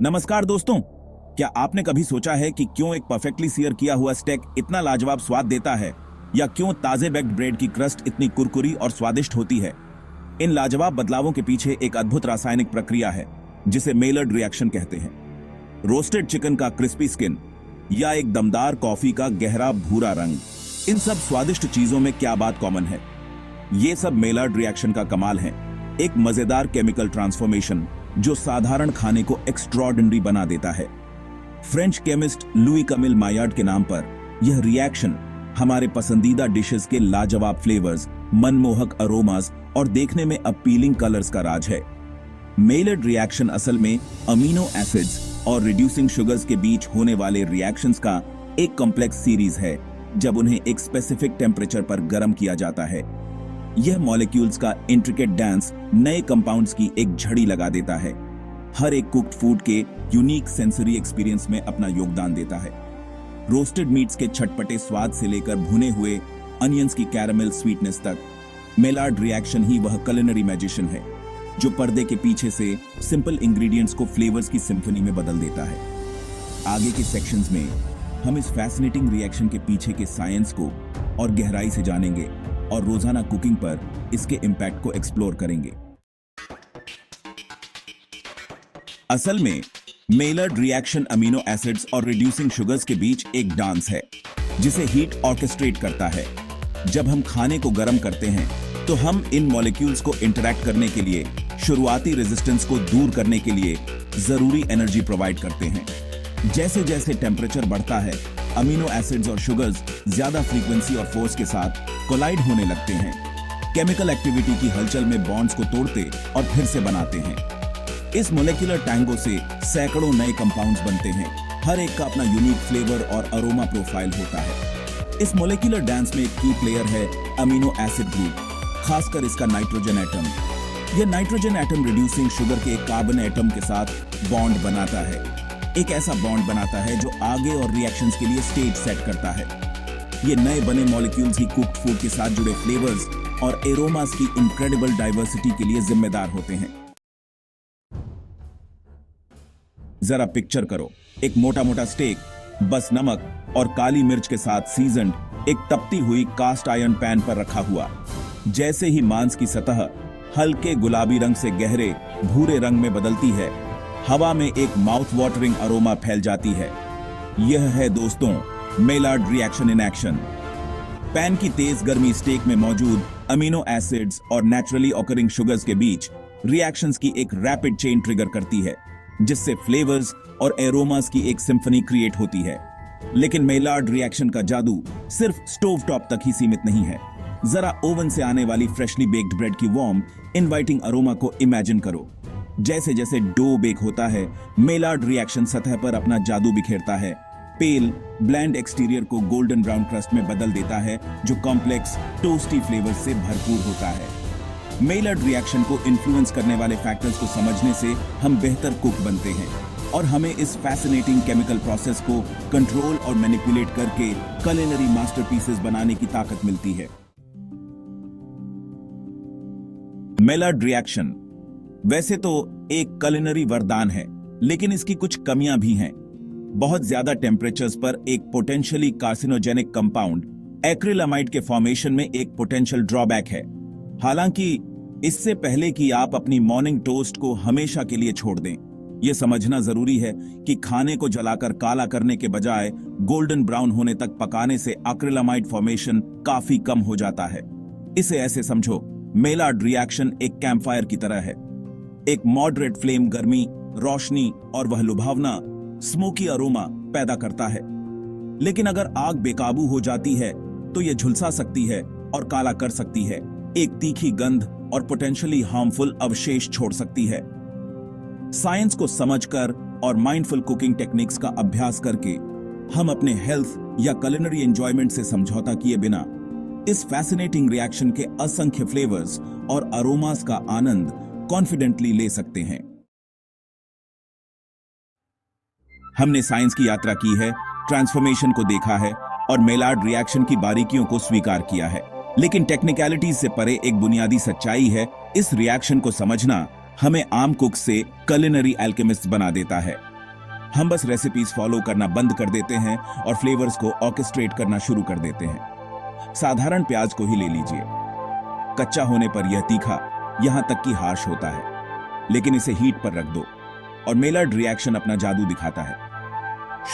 नमस्कार दोस्तों। क्या आपने कभी सोचा है कि क्यों एक परफेक्टली सीयर किया हुआ स्टेक इतना लाजवाब स्वाद देता है, या क्यों ताजे बेक्ड ब्रेड की क्रस्ट इतनी कुरकुरी और स्वादिष्ट होती है? इन लाजवाब बदलावों के पीछे एक अद्भुत रासायनिक प्रक्रिया है जिसे मेलर्ड रिएक्शन कहते हैं। रोस्टेड चिकन का क्रिस्पी स्किन या एक दमदार कॉफी का गहरा भूरा रंग, इन सब स्वादिष्ट चीजों में क्या बात कॉमन है? ये सब मेलर्ड रिएक्शन का कमाल है। एक मजेदार केमिकल ट्रांसफॉर्मेशन जो साधारण खाने को एक्स्ट्रॉर्डिनरी बना देता है। French chemist Louis Camille Maillard के नाम पर यह रिएक्शन हमारे पसंदीदा डिशेस के लाजवाब फ्लेवर्स, मनमोहक अरोमास और देखने में अपीलिंग कलर्स का राज है। मेलर्ड रिएक्शन असल में अमीनो एसिड्स और रिड्यूसिंग शुगर्स के बीच होने वाले रिएक्शंस का एक कॉम्प्लेक्स सीरीज है जब उन्हें एक स्पेसिफिक टेम्परेचर पर गर्म किया जाता है। यह मॉलिक्यूल्स का इंट्रिकेट डांस नए कंपाउंड्स की एक झड़ी लगा देता है। हर एक कुक्ड फूड के यूनिक सेंसरी एक्सपीरियंस में अपना योगदान देता है। रोस्टेड मीट्स के छटपटे स्वाद से लेकर भुने हुए अनियंस की कैरामेल स्वीटनेस तक, मेलर्ड रिएक्शन ही वह कुलिनरी मैजिशियन है जो पर्दे के पीछे से सिंपल इंग्रेडिएंट्स को फ्लेवर्स की सिम्फनी में बदल देता है। आगे के सेक्शंस में हम इस फैसिनेटिंग रिएक्शन के पीछे के साइंस को और गहराई से जानेंगे और रोजाना कुकिंग पर इसके इंपैक्ट को एक्सप्लोर करेंगे। असल में मेलर्ड रिएक्शन अमीनो एसिड्स और रिड्यूसिंग शुगर्स के बीच एक डांस है जिसे हीट ऑर्केस्ट्रेट करता है। जब हम खाने को गर्म करते हैं तो हम इन मॉलिक्यूल्स को इंटरैक्ट करने के लिए, शुरुआती रेजिस्टेंस को दूर करने के लिए जरूरी एनर्जी प्रोवाइड करते हैं। जैसे जैसे टेम्परेचर बढ़ता है, अमीनो एसिड्स और शुगर्स ज्यादा फ्रीक्वेंसी और फोर्स के साथ कोलाइड होने लगते हैं। केमिकल एक्टिविटी की हलचल में बॉन्ड्स को तोड़ते और फिर से बनाते हैं। इस मोलेक्युलर टैंगो से सैकड़ों नए कंपाउंड्स बनते हैं। हर एक का अपना यूनिक फ्लेवर और अरोमा प्रोफाइल होता है। इस मोलेक्युलर डांस में एक की प्लेयर है अमीनो एसिड ग्रुप, खासकर इसका नाइट्रोजन एटम। यह नाइट्रोजन एटम रिड्यूसिंग शुगर के एक कार्बन एटम के साथ बॉन्ड बनाता है। एक ऐसा बॉन्ड बनाता है जो आगे और रिएक्शंस के लिए स्टेज सेट करता है। ये नए बने मॉलिक्यूल्स ही कुक्ड फूड के साथ जुड़े फ्लेवर्स और एरोमास की इनक्रेडिबल डाइवर्सिटी के लिए जिम्मेदार होते हैं। जरा पिक्चर करो, एक मोटा मोटा स्टेक बस नमक और काली मिर्च के साथ सीजन्ड एक तपती हुई कास्ट आयरन पैन पर रखा हुआ। जैसे ही मांस की सतह हल्के गुलाबी रंग से गहरे भूरे रंग में बदलती है, हवा में एक माउथ वाटरिंग अरोमा फैल जाती है। यह है दोस्तों मेलर्ड रिएक्शन इन एक्शन। पैन की तेज गर्मी स्टेक में मौजूद अमीनो एसिड्स और नेचुरली ऑकरिंग शुगर्स के बीच रिएक्शंस की एक रैपिड चेन ट्रिगर करती है, जिससे फ्लेवर्स और एरोमास की एक सिम्फनी क्रिएट होती है। लेकिन मेलर्ड रिएक्शन का जादू सिर्फ स्टोव टॉप तक ही सीमित नहीं है। जरा ओवन से आने वाली फ्रेशली बेक्ड ब्रेड की वार्म इनवाइटिंग अरोमा को इमेजिन करो। जैसे जैसे डो बेक होता है, मेलर्ड रिएक्शन सतह पर अपना जादू बिखेरता है। पेल ब्लैंड एक्सटीरियर को गोल्डन ब्राउन क्रस्ट में बदल देता है जो कॉम्प्लेक्स टोस्टी फ्लेवर्स से भरपूर होता है। मेलर्ड रिएक्शन को इन्फ्लुएंस करने वाले फैक्टर्स को समझने से हम बेहतर कुक बनते हैं और हमें इस फैसिनेटिंग केमिकल प्रोसेस को कंट्रोल और मैनिपुलेट करके कुलिनरी मास्टरपीसेस बनाने की ताकत मिलती है। मेलर्ड रिएक्शन वैसे तो एक कुलिनरी वरदान है, लेकिन इसकी कुछ कमियां भी हैं। बहुत ज्यादा टेम्परेचर्स पर एक पोटेंशियली कार्सिनोजेनिक कंपाउंड एक्रिलामाइड के फॉर्मेशन में एक पोटेंशियल ड्रॉबैक है। हालांकि इससे पहले कि आप अपनी मॉर्निंग टोस्ट को हमेशा के लिए छोड़ दें, यह समझना जरूरी है कि खाने को जलाकर काला करने के बजाय गोल्डन ब्राउन होने तक पकाने से एक्रिलामाइड फॉर्मेशन काफी कम हो जाता है। इसे ऐसे समझो, मेलर्ड रिएक्शन एक कैंपफायर की तरह है। एक मॉडरेट फ्लेम गर्मी, रोशनी और वह लुभावना स्मोकी अरोमा पैदा करता है। लेकिन अगर आग बेकाबू हो जाती है तो यह झुलसा सकती है और काला कर सकती है, एक तीखी गंध और पोटेंशियली हार्मफुल अवशेष छोड़ सकती है। साइंस को समझकर और माइंडफुल कुकिंग टेक्निक्स का अभ्यास करके हम अपने हेल्थ या कुलिनरी एंजॉयमेंट से समझौता किए बिना इस फैसिनेटिंग रिएक्शन के असंख्य फ्लेवर्स और अरोमास का आनंद कॉन्फिडेंटली ले सकते हैं। हमने साइंस की यात्रा की है, ट्रांसफॉर्मेशन को देखा है और मेलर्ड रिएक्शन की बारीकियों को स्वीकार किया है। लेकिन टेक्निकलिटीज से परे एक बुनियादी सच्चाई है, इस रिएक्शन को समझना हमें आम कुक से culinary alchemist बना देता है। हम बस रेसिपीज फॉलो करना बंद कर देते हैं और फ्लेवर्स को ऑर्केस्ट्रेट करना शुरू कर देते हैं। साधारण प्याज को ही ले लीजिए, कच्चा होने पर यह तीखा, यहां तक कि हार्श होता है, लेकिन इसे हीट पर रख दो और मेलर्ड रिएक्शन अपना जादू दिखाता है।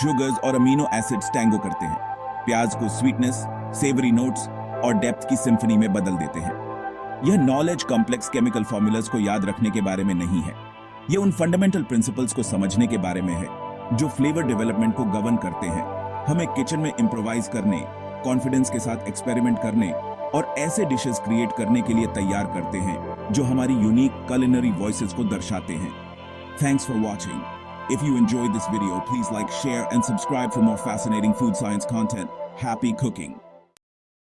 शुगर्स और अमीनो एसिड्स टैंगो करते हैं, प्याज को स्वीटनेस, सेवरी नोट्स और डेप्थ की सिम्फनी में बदल देते हैं। यह नॉलेज कॉम्प्लेक्स केमिकल फॉर्मूलाज को याद रखने के बारे में नहीं है, यह उन फंडामेंटल प्रिंसिपल्स को समझने के बारे में है जो फ्लेवर डेवलपमेंट को गवर्न करते हैं। हमें किचन में इम्प्रोवाइज करने, कॉन्फिडेंस के साथ एक्सपेरिमेंट करने और ऐसे डिशेस क्रिएट करने के लिए तैयार करते हैं जो हमारी यूनिक culinary वॉइसेस को दर्शाते हैं। Thanks for watching. If you enjoyed this video, please like, share and subscribe for more fascinating food science content. Happy cooking!